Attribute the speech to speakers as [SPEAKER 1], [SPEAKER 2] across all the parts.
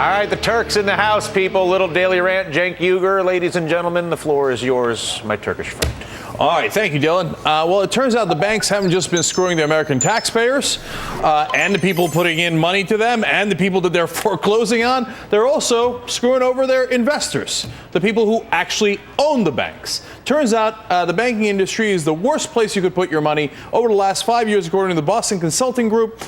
[SPEAKER 1] right, the Turks in the house, people. Little daily rant, Cenk Uygur. Ladies and gentlemen, the floor is yours, my Turkish friend.
[SPEAKER 2] All right, thank you, Dylan. Well, it turns out the banks haven't just been screwing the American taxpayers and the people putting in money to them and the people that they're foreclosing on. They're also screwing over their investors, the people who actually own the banks. Turns out the banking industry is the worst place you could put your money. Over the last 5 years, according to the Boston Consulting Group,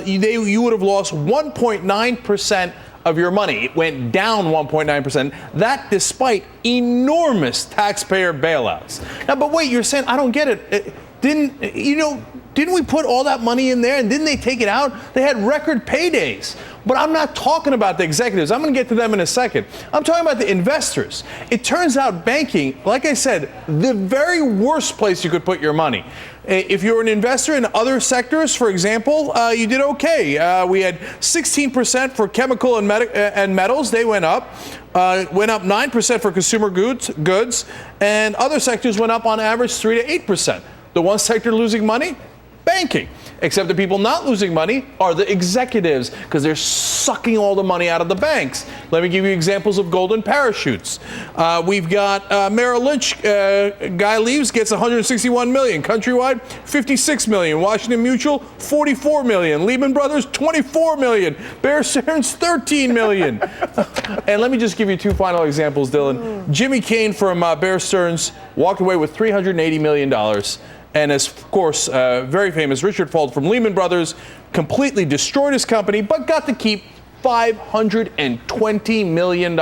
[SPEAKER 2] you would have lost 1.9% of your money. It went down 1.9%. That despite enormous taxpayer bailouts. Now, but wait, you're saying, I don't get it. Didn't we put all that money in there and didn't they take it out? They had record paydays. But I'm not talking about the executives. I'm going to get to them in a second. I'm talking about the investors. It turns out banking, like I said, the very worst place you could put your money. If you're an investor in other sectors, for example, you did okay. We had 16% for chemical and metals. They went up. Went up 9% for consumer goods. And other sectors went up on average 3 to 8%. The one sector losing money? Banking. Except the people not losing money are the executives because they're sucking all the money out of the banks. Let me give you examples of golden parachutes. We've got Merrill Lynch, guy leaves, gets $161 million. Countrywide, $56 million. Washington Mutual, $44 million. Lehman Brothers, $24 million. Bear Stearns, $13 million. And let me just give you two final examples, Dylan. Jimmy Kane from Bear Stearns walked away with $380 million. And as, of course, very famous Richard Fuld from Lehman Brothers completely destroyed his company, but got to keep $520 million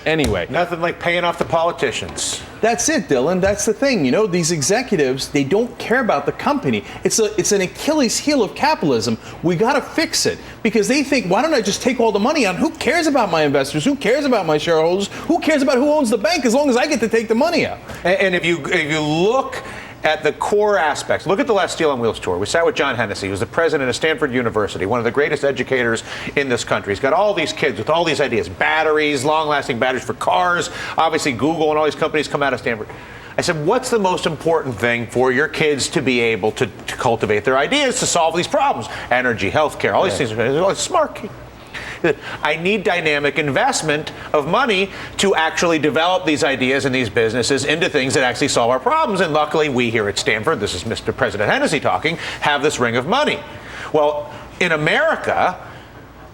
[SPEAKER 2] anyway.
[SPEAKER 1] Nothing like paying off the politicians.
[SPEAKER 2] That's it, Dylan. That's the thing. You know, these executives, they don't care about the company. It's an Achilles heel of capitalism. We got to fix it because they think, why don't I just take all the money on? Who cares about my investors? Who cares about my shareholders? Who cares about who owns the bank as long as I get to take the money out?
[SPEAKER 1] And if you look at the core aspects. Look at the last Steel on Wheels tour. We sat with John Hennessy, who's the president of Stanford University, one of the greatest educators in this country. He's got all these kids with all these ideas, batteries, long-lasting batteries for cars. Obviously, Google and all these companies come out of Stanford. I said, what's the most important thing for your kids to be able to cultivate their ideas to solve these problems? Energy, healthcare, all these things. Smart. I need dynamic investment of money to actually develop these ideas and these businesses into things that actually solve our problems. And luckily, we here at Stanford, this is Mr. President Hennessy talking, have this ring of money. Well, in America,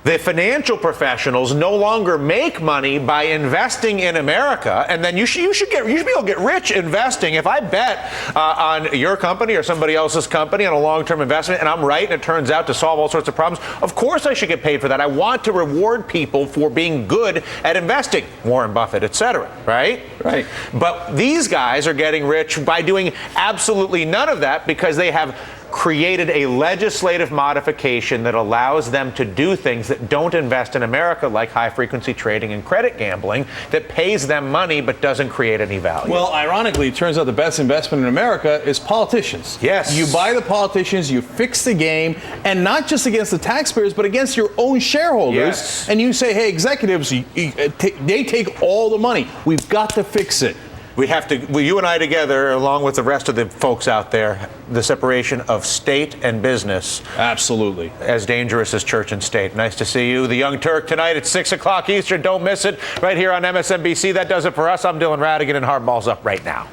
[SPEAKER 1] the financial professionals no longer make money by investing in America, and then you should be able to get rich investing. If I bet on your company or somebody else's company on a long-term investment, and I'm right, and it turns out to solve all sorts of problems, of course I should get paid for that. I want to reward people for being good at investing, Warren Buffett, etc. Right?
[SPEAKER 2] Right.
[SPEAKER 1] But these guys are getting rich by doing absolutely none of that because they have created a legislative modification that allows them to do things that don't invest in America, like high-frequency trading and credit gambling, that pays them money but doesn't create any value.
[SPEAKER 2] Well, ironically, it turns out the best investment in America is politicians.
[SPEAKER 1] Yes.
[SPEAKER 2] You buy the politicians, you fix the game, and not just against the taxpayers, but against your own shareholders.
[SPEAKER 1] Yes.
[SPEAKER 2] And you say, hey, executives, they take all the money. We've got to fix it.
[SPEAKER 1] We have to, you and I together, along with the rest of the folks out there, the separation of state and business.
[SPEAKER 2] Absolutely.
[SPEAKER 1] As dangerous as church and state. Nice to see you. The Young Turk tonight at 6 o'clock Eastern. Don't miss it. Right here on MSNBC. That does it for us. I'm Dylan Ratigan, and Hardball's up right now.